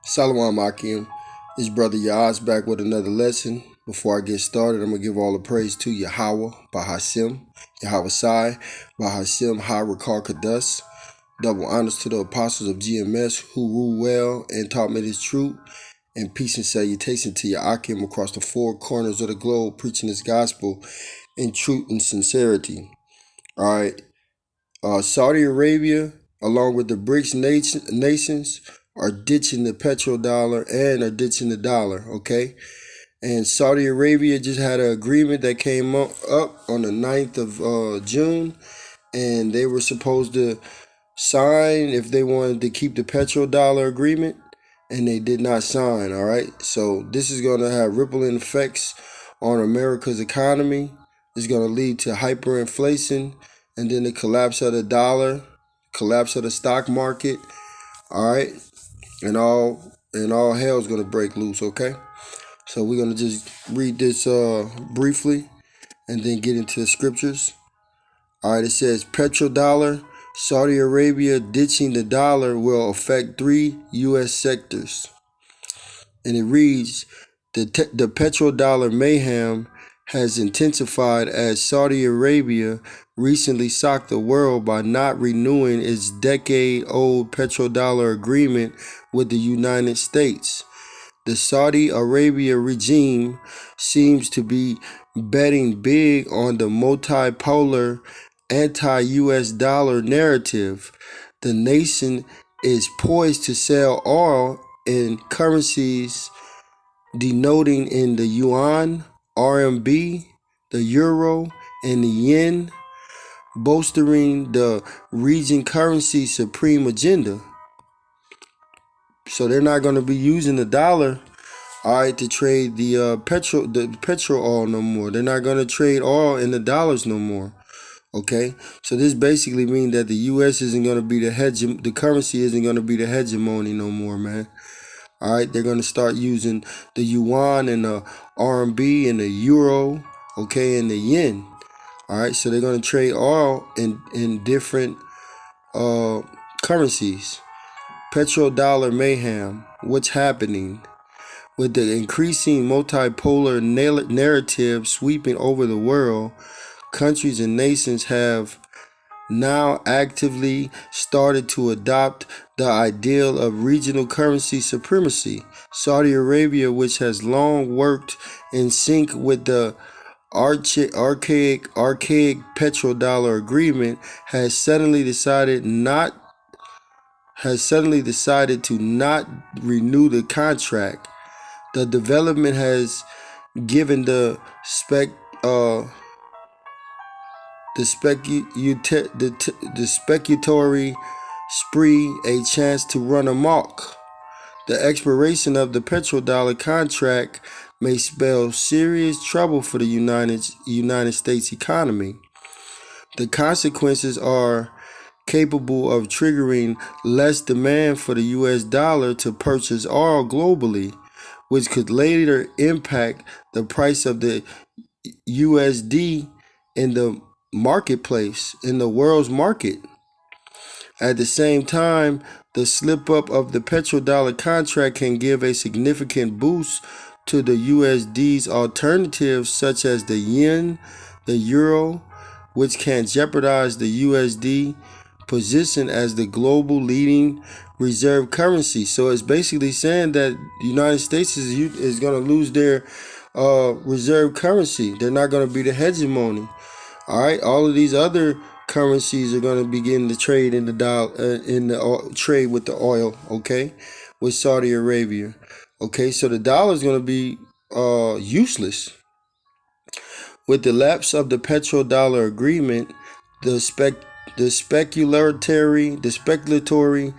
Salawam Akim, it's Brother Yaz back with another lesson. Before I get started, I'm going to give all the praise to Yahweh, Bahashem, Yahweh Sai, Bahashem, Harakar Kadas. Double honors to the apostles of GMS who rule well and taught me this truth. And peace and salutation to Akim across the four corners of the globe, preaching this gospel in truth and sincerity. All right. Saudi Arabia, along with the BRICS nations, are ditching the petrodollar and are ditching the dollar, okay? And Saudi Arabia just had an agreement that came up on the 9th of June, and they were supposed to sign if they wanted to keep the petrodollar agreement, and they did not sign, all right? So this is going to have rippling effects on America's economy. It's going to lead to hyperinflation, and then the collapse of the dollar, collapse of the stock market, all right? And all hell is going to break loose, okay? So we're going to just read this briefly and then get into the scriptures. All right, it says petrodollar, Saudi Arabia ditching the dollar will affect 3 U.S. sectors. And it reads, the petrodollar mayhem has intensified as Saudi Arabia recently shocked the world by not renewing its decade-old petrodollar agreement with the United States. The Saudi Arabia regime seems to be betting big on the multipolar anti-US dollar narrative. The nation is poised to sell oil in currencies denoting in the yuan, RMB, the euro, and the yen, bolstering the region currency supreme agenda. So they're not going to be using the dollar, all right, to trade the petrol oil no more. They're not going to trade oil in the dollars no more. Okay, so this basically means that the U.S. isn't going to be the currency isn't going to be the hegemony no more, man. All right, they're going to start using the yuan and the RMB and the euro, okay, and the yen. All right, so they're going to trade oil in different currencies. Petrodollar mayhem. What's happening? With the increasing multipolar narrative sweeping over the world, countries and nations have now actively started to adopt the ideal of regional currency supremacy. Saudi Arabia, which has long worked in sync with the archaic petrodollar agreement, has suddenly decided to not renew the contract. The development has given the speculatory spree a chance to run amok. The expiration of the petrodollar contract may spell serious trouble for the United States economy. The consequences are capable of triggering less demand for the US dollar to purchase oil globally, which could later impact the price of the USD in the marketplace, in the world's market. At the same time, the slip up of the petrodollar contract can give a significant boost to the USD's alternatives such as the yen, the euro, which can jeopardize the USD position as the global leading reserve currency. So it's basically saying that the United States is going to lose their reserve currency. They're not going to be the hegemony. All right, all of these other currencies are going to begin to trade in the trade with the oil. Okay, with Saudi Arabia. Okay, so the dollar is going to be useless. With the lapse of the petrodollar agreement, the speculatory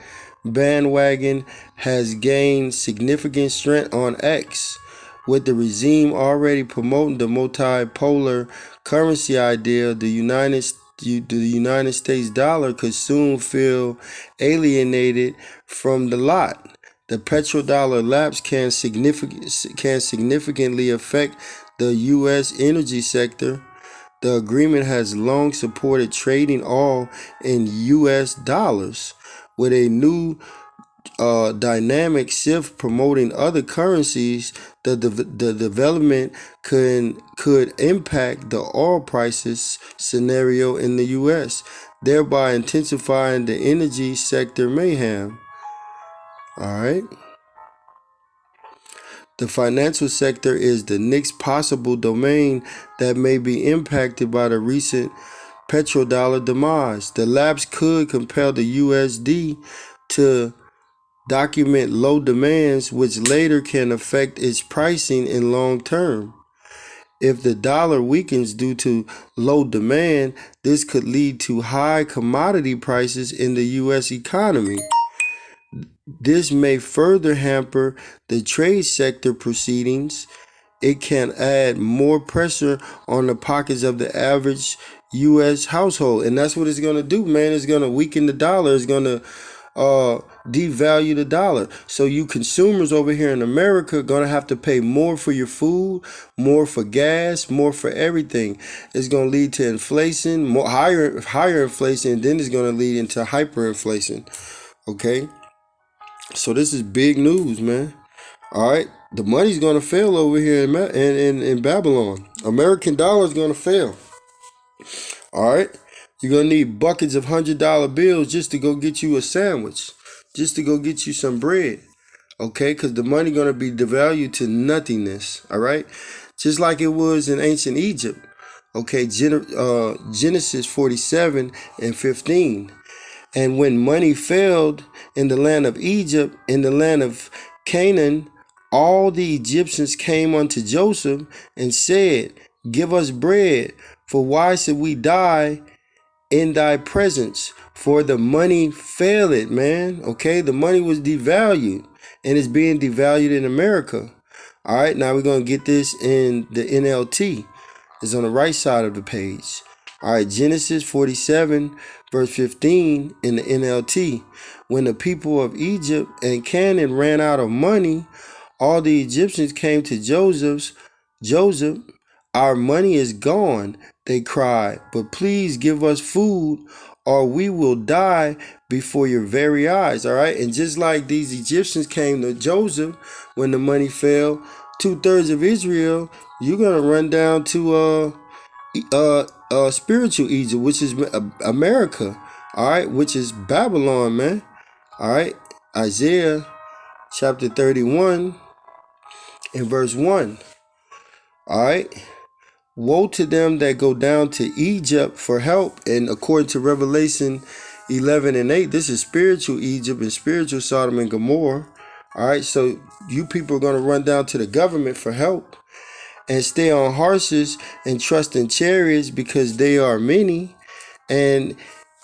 bandwagon has gained significant strength on X, with the regime already promoting the multipolar currency idea. The United States dollar could soon feel alienated from the lot. The petrodollar lapse can significantly affect the U.S. energy sector. The agreement has long supported trading oil in U.S. dollars, with a new dynamic shift promoting other currencies, the development could impact the oil prices scenario in the U.S., thereby intensifying the energy sector mayhem. All right. The financial sector is the next possible domain that may be impacted by the recent petrodollar demise. The lapse could compel the USD to document low demands, which later can affect its pricing in long term. If the dollar weakens due to low demand, this could lead to high commodity prices in the U.S. economy. This may further hamper the trade sector proceedings. It can add more pressure on the pockets of the average U.S. household. And that's what it's going to do, man. It's going to weaken the dollar. It's going to devalue the dollar. So you consumers over here in America are going to have to pay more for your food, more for gas, more for everything. It's going to lead to inflation, more higher inflation, and then it's going to lead into hyperinflation. Okay? So this is big news, man. All right, the money's gonna fail over here in Babylon. American dollar is gonna fail. All right, you're gonna need buckets of $100 bills just to go get you a sandwich, just to go get you some bread. Okay, because the money gonna be devalued to nothingness. All right, just like it was in ancient Egypt. Okay, Genesis 47 and 15. And when money failed in the land of Egypt, in the land of Canaan, all the Egyptians came unto Joseph and said, give us bread, for why should we die in thy presence? For the money failed, man. Okay, the money was devalued, and it's being devalued in America. All right, now we're going to get this in the NLT. It's on the right side of the page. All right, Genesis 47, verse 15 in the NLT. When the people of Egypt and Canaan ran out of money, all the Egyptians came to Joseph, our money is gone, they cried, but please give us food or we will die before your very eyes. All right, and just like these Egyptians came to Joseph when the money fell, 2/3 of Israel, you're gonna run down to spiritual Egypt, which is America. All right, which is Babylon, man. All right, Isaiah chapter 31 and verse 1. All right, woe to them that go down to Egypt for help. And according to Revelation 11 and 8, this is spiritual Egypt and spiritual Sodom and Gomorrah. All right, so you people are going to run down to the government for help and stay on horses and trust in chariots because they are many, and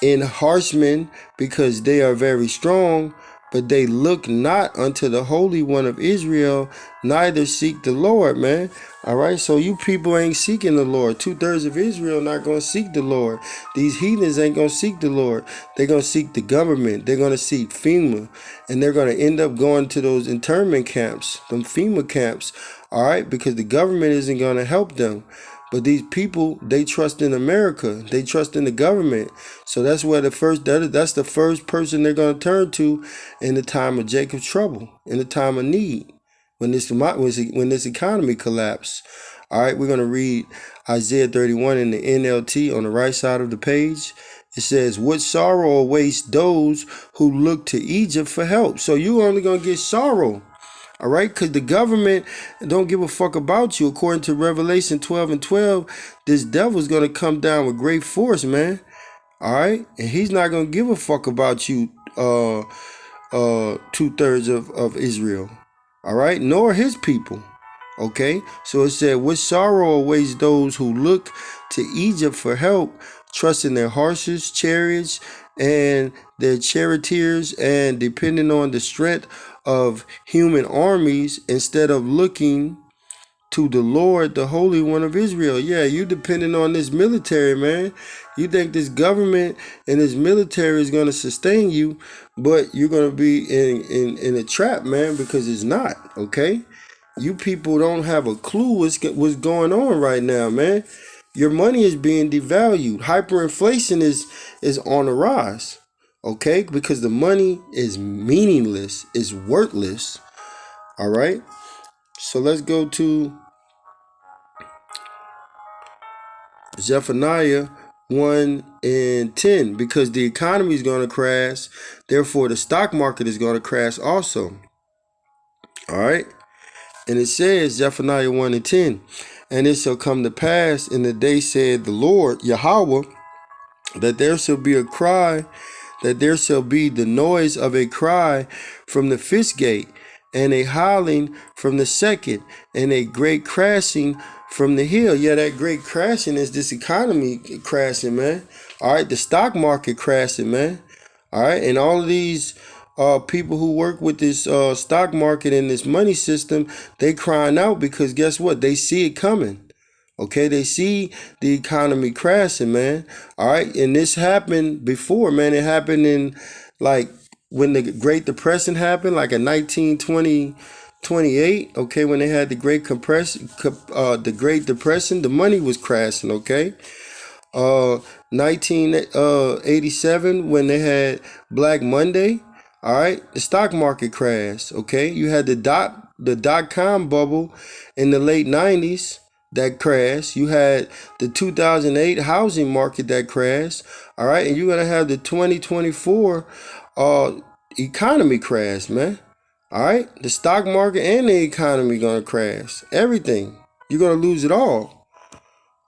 in horsemen because they are very strong, but they look not unto the Holy One of Israel, neither seek the Lord, man. All right, so you people ain't seeking the Lord. 2/3 of Israel not going to seek the Lord. These heathens ain't going to seek the Lord. They're going to seek the government. They're going to seek FEMA, and they're going to end up going to those internment camps, them FEMA camps, all right, because the government isn't going to help them. But these people, they trust in America. They trust in the government. So that's where that's the first person they're going to turn to in the time of Jacob's trouble, in the time of need, when this economy collapsed. All right, we're going to read Isaiah 31 in the NLT on the right side of the page. It says, what sorrow awaits those who look to Egypt for help. So you're only going to get sorrow. All right, because the government don't give a fuck about you. According to Revelation 12 and 12, this devil's going to come down with great force, man. All right, and he's not going to give a fuck about you, 2/3 of Israel. All right, nor his people. Okay, so it said, what sorrow awaits those who look to Egypt for help, trusting their horses, chariots, and their charioteers, and depending on the strength of human armies instead of looking to the Lord, the Holy One of Israel. Yeah, you depending on this military, man. You think this government and this military is going to sustain you, but you're going to be in a trap, man, because it's not, okay? You people don't have a clue what's going on right now, man. Your money is being devalued. Hyperinflation is on the rise. Okay, because the money is meaningless, is worthless. All right. So let's go to Zephaniah 1 and 10, because the economy is going to crash. Therefore, the stock market is going to crash also. All right. And it says, Zephaniah 1 and 10, and it shall come to pass in the day, said the Lord, Yahweh, that there shall be a cry, that there shall be the noise of a cry from the first gate, and a howling from the second, and a great crashing from the hill. Yeah, that great crashing is this economy crashing, man. All right, the stock market crashing, man. All right, and all of these people who work with this stock market and this money system, they crying out because guess what? They see it coming. Okay, they see the economy crashing, man. All right, and this happened before, man. It happened in like when the Great Depression happened, like in 1920, 28. Okay, when they had the Great Depression, the money was crashing. Okay, 1987 when they had Black Monday. All right, the stock market crashed. Okay, you had the dot com bubble in the late 90s that crashed. You had the 2008 housing market that crashed. All right, and you're gonna have the 2024 uh economy crash, man. All right, the stock market and the economy gonna crash. Everything, you're gonna lose it all.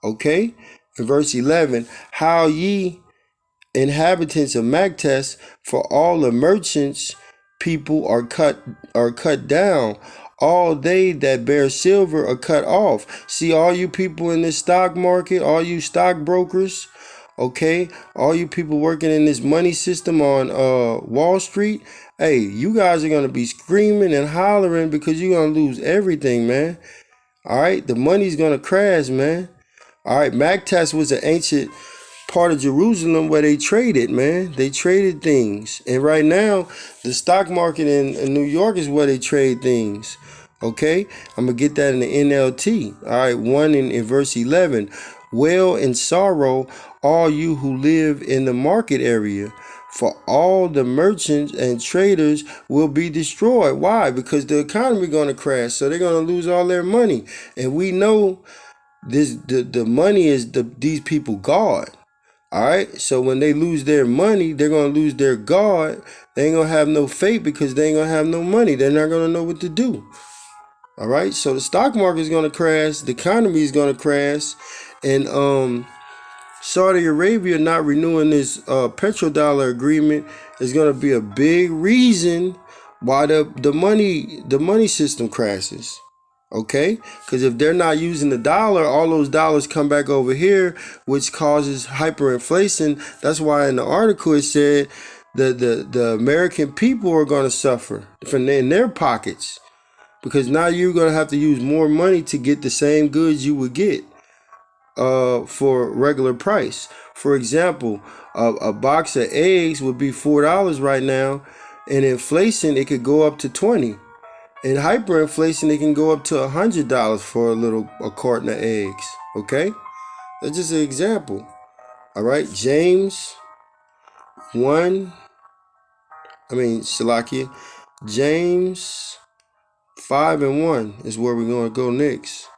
Okay, in verse 11, how ye inhabitants of Mactes, for all the merchants people are cut down. All they that bear silver are cut off. See, all you people in this stock market, all you stockbrokers, okay, all you people working in this money system on Wall Street, hey, you guys are gonna be screaming and hollering because you're gonna lose everything, man. All right, the money's gonna crash, man. All right, Mactas was an ancient part of Jerusalem where they traded, man. They traded things. And right now, the stock market in New York is where they trade things. Okay? I'm going to get that in the NLT. All right, 1 in verse 11. Wail and sorrow, all you who live in the market area, for all the merchants and traders will be destroyed. Why? Because the economy going to crash. So they're going to lose all their money. And we know the money is these people God. All right. So when they lose their money, they're going to lose their God. They ain't going to have no faith because they ain't going to have no money. They're not going to know what to do. All right. So the stock market is going to crash. The economy is going to crash. And Saudi Arabia not renewing this petrodollar agreement is going to be a big reason why the money system crashes. Okay, because if they're not using the dollar, all those dollars come back over here, which causes hyperinflation. That's why in the article it said the American people are going to suffer from in their pockets, because now you're going to have to use more money to get the same goods you would get for regular price. For example, a box of eggs would be $4 right now, and inflation it could go up to 20. In hyperinflation, it can go up to $100 for a carton of eggs. Okay, that's just an example. All right, James 1. Shalakia. James 5:1 is where we're gonna go next.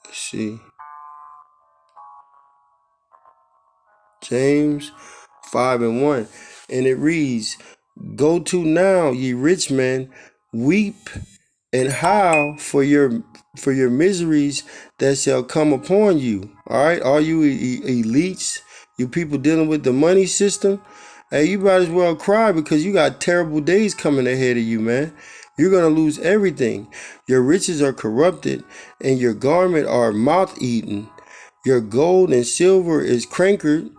Let's see. James 5:1, and it reads, "Go to now, ye rich men, weep and howl for your miseries that shall come upon you." All right, all you elites, you people dealing with the money system, hey, you might as well cry because you got terrible days coming ahead of you, man. You're gonna lose everything. Your riches are corrupted, and your garment are moth-eaten. Your gold and silver is cankered,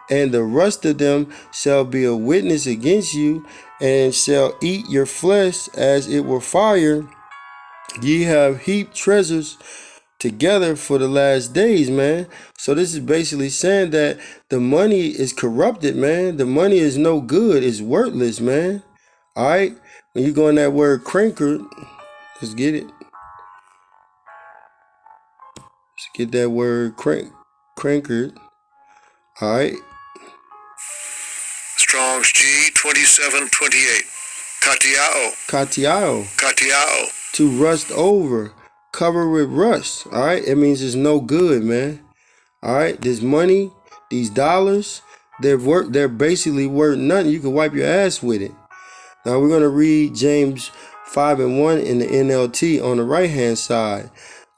and the rust of them shall be a witness against you, and shall eat your flesh as it were fire. Ye have heaped treasures together for the last days, man. So this is basically saying that the money is corrupted, man. The money is no good. It's worthless, man. All right. When you go in that word crankered, let's get it. Let's get that word crankered. All right. Strong's G 2728. Katiao. Katiao. Katiao. To rust over. Cover with rust. All right. It means it's no good, man. All right. This money, these dollars, they're basically worth nothing. You can wipe your ass with it. Now we're going to read James 5:1 in the NLT on the right hand side.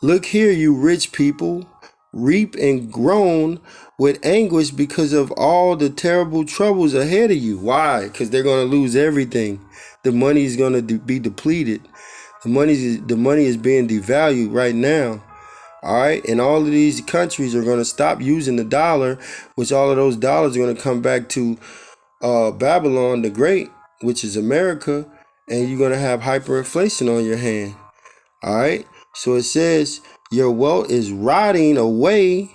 Look here, you rich people, reap and groan with anguish because of all the terrible troubles ahead of you. Why? Because they're going to lose everything. The money is going to be depleted. The money is being devalued right now. All right. And all of these countries are going to stop using the dollar, which all of those dollars are going to come back to Babylon the Great, which is America, and you're going to have hyperinflation on your hand. All right. So it says your wealth is rotting away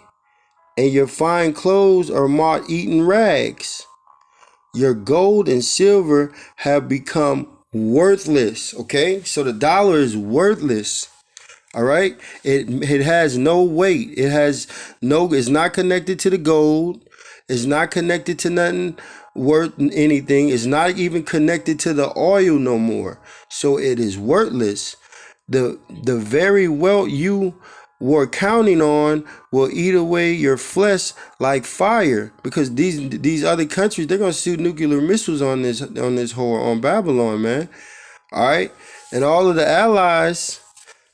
and your fine clothes are moth-eaten rags. Your gold and silver have become worthless. Okay. So the dollar is worthless. All right. It has no weight. It's not connected to the gold. It's not connected to nothing worth anything. It's not even connected to the oil no more. So it is worthless. The very wealth you were counting on will eat away your flesh like fire, because these other countries, they're gonna shoot nuclear missiles on this whore on Babylon, man. All right. And all of the allies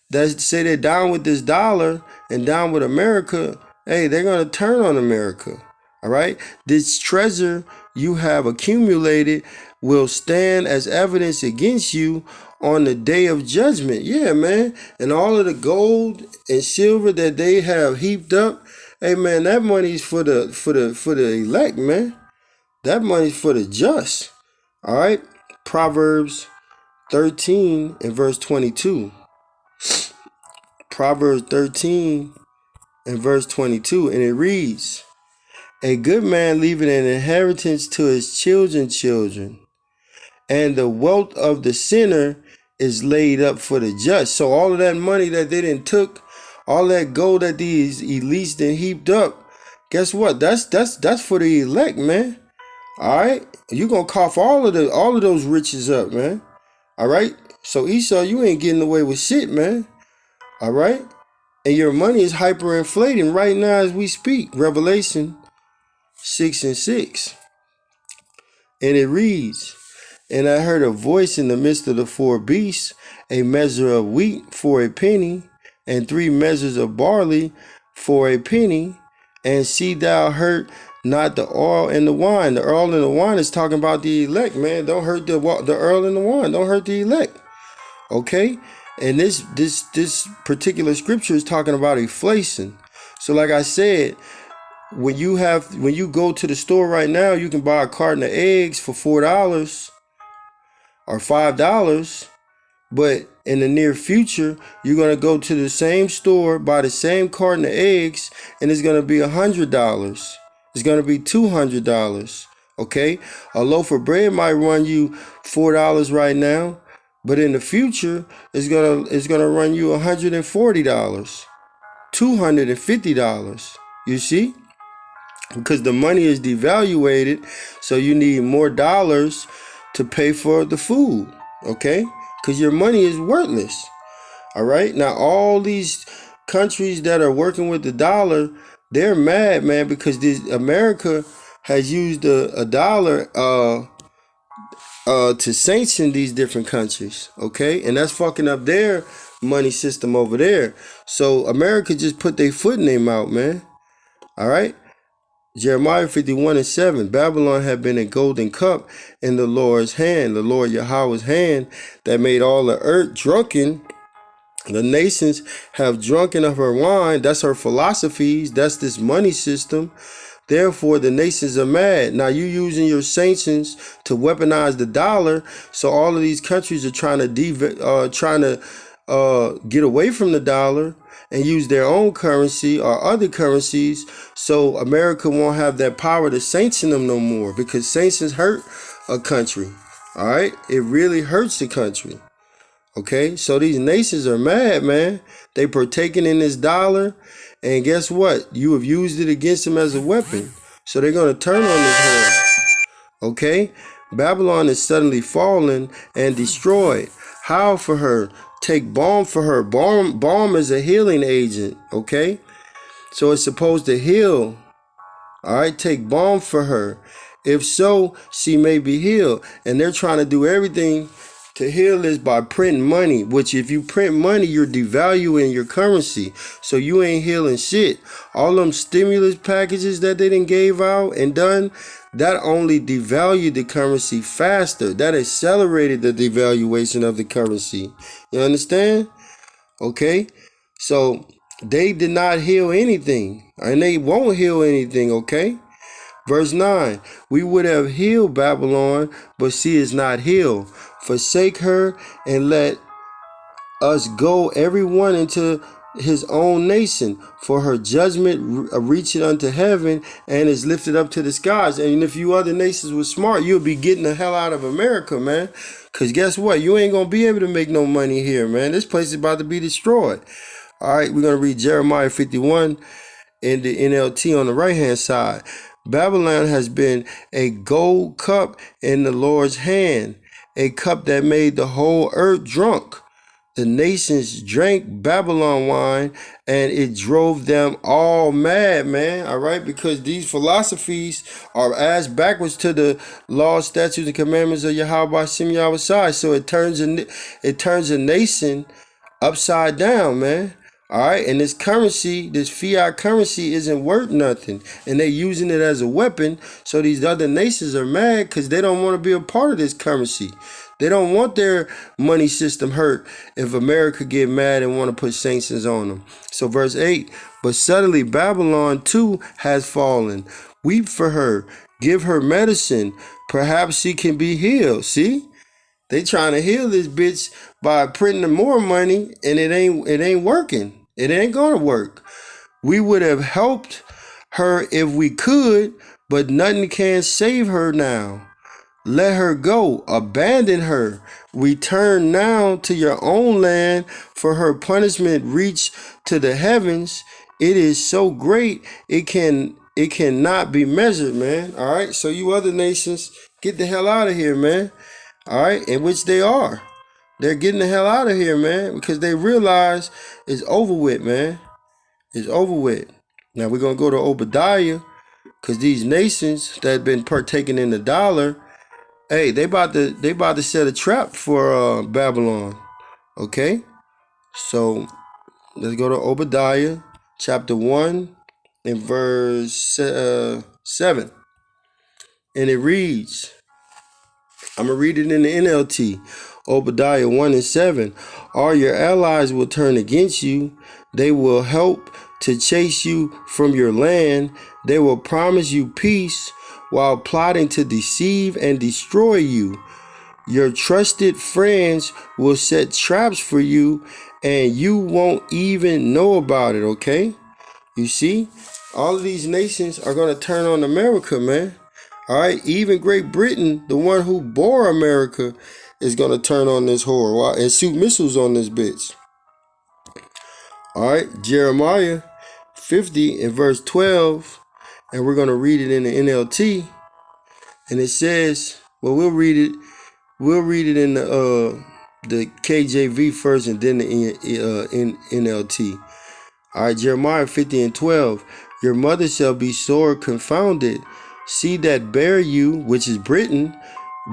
that say they're down with this dollar and down with America, hey, they're going to turn on America. All right. This treasure you have accumulated will stand as evidence against you on the day of judgment. Yeah, man. And all of the gold and silver that they have heaped up, hey, man, that money's for the elect, man. That money's for the just. All right. Proverbs 13 and verse 22. Proverbs 13 and verse 22, and it reads, a good man leaveth an inheritance to his children's children, and the wealth of the sinner is laid up for the just. So all of that money that they done took, all that gold that these elites done heaped up, guess what? That's for the elect, man. All right, you gonna cough all of those riches up, man. All right. So Esau, you ain't getting away with shit, man. All right. And your money is hyperinflating right now as we speak. Revelation 6:6. And it reads, and I heard a voice in the midst of the four beasts, a measure of wheat for a penny, and 3 measures of barley for a penny. And see thou hurt not the oil and the wine. The oil and the wine is talking about the elect, man. Don't hurt the oil and the wine. Don't hurt the elect. Okay. And this particular scripture is talking about inflation. So like I said, when you go to the store right now, you can buy a carton of eggs for $4 or $5. But in the near future, you're going to go to the same store, buy the same carton of eggs, and it's going to be $100. It's going to be $200. Okay. A loaf of bread might run you $4 right now. But in the future, it's gonna run you $140, $250. You see? Because the money is devaluated, so you need more dollars to pay for the food. Okay? Because your money is worthless. All right? Now, all these countries that are working with the dollar, they're mad, man, because America has used a dollar to sanction these different countries, okay? And that's fucking up their money system over there. So America just put their foot in their mouth, man. All right? Jeremiah 51:7, Babylon had been a golden cup in the Lord's hand, the Lord Yahweh's hand, that made all the earth drunken. The nations have drunken of her wine. That's her philosophies. That's this money system. Therefore, the nations are mad. Now, you using your sanctions to weaponize the dollar. So all of these countries are trying to get away from the dollar and use their own currency or other currencies. So America won't have that power to sanction them no more, because sanctions hurt a country. All right. It really hurts the country. Okay. So these nations are mad, man. They partaking in this dollar. And guess what? You have used it against them as a weapon. So they're going to turn on this horn. Okay? Babylon is suddenly fallen and destroyed. How for her? Take balm for her. Balm is a healing agent. Okay? So it's supposed to heal. All right? Take balm for her. If so, she may be healed. And they're trying to do everything to heal this by printing money, which if you print money, you're devaluing your currency. So you ain't healing shit. All them stimulus packages that they done gave out and done, that only devalued the currency faster. That accelerated the devaluation of the currency. You understand? Okay? So they did not heal anything. And they won't heal anything, okay? Verse 9, we would have healed Babylon, but she is not healed. Forsake her and let us go every one into his own nation, for her judgment reacheth unto heaven and is lifted up to the skies. And if you other nations were smart, you'll be getting the hell out of America, man. Because guess what? You ain't going to be able to make no money here, man. This place is about to be destroyed. All right, we're going to read Jeremiah 51 in the NLT on the right hand side. Babylon has been a gold cup in the Lord's hand, a cup that made the whole earth drunk. The nations drank Babylon wine and it drove them all mad, man. All right, because these philosophies are as backwards to the laws, statutes, and commandments of Yahweh Shem Yahweh Shai. So it turns a nation upside down, man. All right, and this currency, this fiat currency isn't worth nothing, and they're using it as a weapon. So these other nations are mad because they don't want to be a part of this currency. They don't want their money system hurt if America get mad and want to put sanctions on them. So verse 8, but suddenly Babylon too has fallen. Weep for her, give her medicine, perhaps she can be healed. See? They trying to heal this bitch by printing more money, and it ain't working. It ain't gonna work. We would have helped her if we could, but nothing can save her now. Let her go. Abandon her. Return now to your own land, for her punishment reach to the heavens. It is so great it cannot be measured, man. All right. So you other nations, get the hell out of here, man. All right, in which they are. They're getting the hell out of here, man, because they realize it's over with, man. It's over with. Now we're gonna go to Obadiah, because these nations that have been partaking in the dollar, hey, they about to set a trap for Babylon. Okay, so let's go to Obadiah chapter 1 and verse 7, and it reads. I'm going to read it in the NLT. Obadiah 1 and 7. All your allies will turn against you. They will help to chase you from your land. They will promise you peace while plotting to deceive and destroy you. Your trusted friends will set traps for you and you won't even know about it, okay? You see? All of these nations are going to turn on America, man. All right, even Great Britain, the one who bore America, is going to turn on this whore and shoot missiles on this bitch. All right, Jeremiah 50 and verse 12, and we're going to read it in the NLT. And it says, well, we'll read it in the KJV first and then the NLT. All right, Jeremiah 50 and 12. Your mother shall be sore confounded. She that bare you, which is Britain,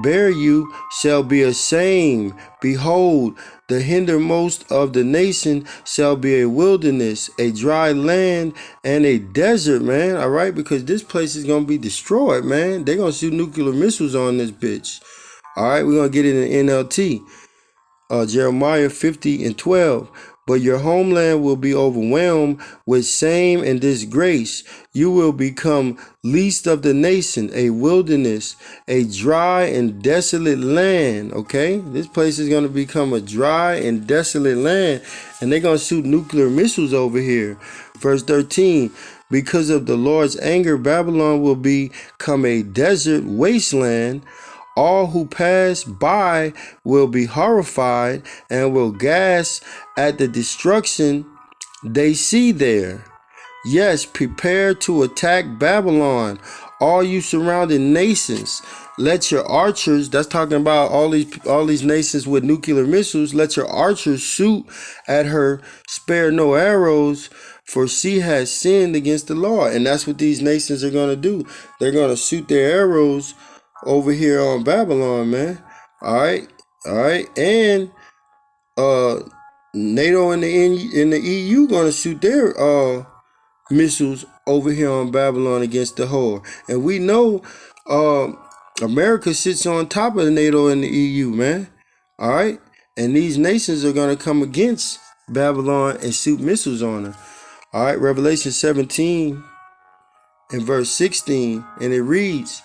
bear you, shall be ashamed. Behold, the hindermost of the nation shall be a wilderness, a dry land, and a desert, man. All right, because this place is going to be destroyed, man. They're going to shoot nuclear missiles on this bitch. All right, we're going to get it in NLT. Jeremiah 50 and 12. But your homeland will be overwhelmed with shame and disgrace. You will become least of the nation, a wilderness, a dry and desolate land. Okay, this place is going to become a dry and desolate land, and they're going to shoot nuclear missiles over here. Verse 13. Because of the Lord's anger, Babylon will become a desert wasteland. All who pass by will be horrified and will gasp at the destruction they see there. Yes, prepare to attack Babylon, all you surrounding nations. let your archers, that's talking about all these nations with nuclear missiles, let your archers shoot at her, spare no arrows, for she has sinned against the Lord. And that's what these nations are going to do. They're going to shoot their arrows over here on Babylon, man. All right. All right. And uh NATO and the EU going to shoot their missiles over here on Babylon against the whore. And we know uh, America sits on top of the NATO and the EU, man. All right? And these nations are going to come against Babylon and shoot missiles on her. All right? Revelation 17 and verse 16. And it reads,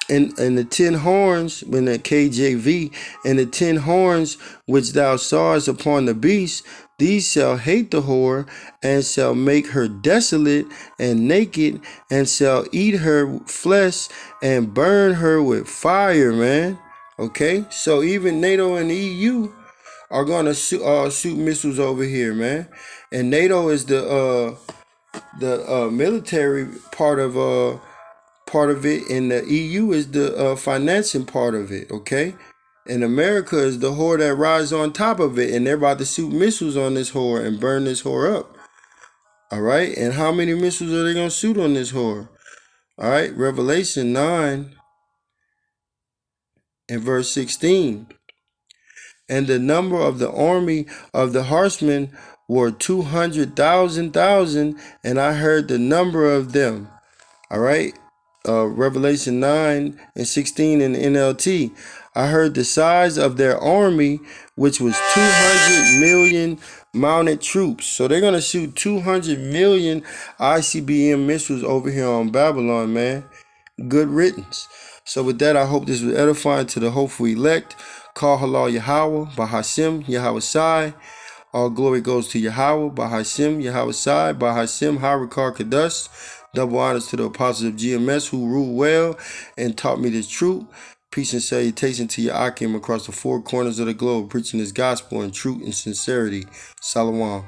and the 10 horns, in the KJV, and the 10 horns which thou sawest upon the beast, these shall hate the whore, and shall make her desolate and naked, and shall eat her flesh, and burn her with fire, man. Okay, so even NATO and the EU are gonna shoot missiles over here, man. And NATO is the military part of it, and the EU is the financing part of it, okay? And America is the whore that rides on top of it, and they're about to shoot missiles on this whore and burn this whore up. All right, and how many missiles are they gonna shoot on this whore? All right, Revelation 9 and verse 16. And the number of the army of the horsemen were 200,000, and I heard the number of them. All right. Revelation 9 and 16 in the NLT. I heard the size of their army, which was 200 million mounted troops. So they're going to shoot 200 million ICBM missiles over here on Babylon, man. Good riddance. So with that, I hope this was edifying to the hopeful elect. Call halal Yahweh, Bahashem, Yahweh Sai. All glory goes to Yahweh, Bahashem, Yahweh Sai, Bahashem, Harakar Kadas. Double honors to the apostles of GMS who ruled well and taught me this truth. Peace and salutation to Yakim across the four corners of the globe, preaching this gospel in truth and sincerity. Salawam.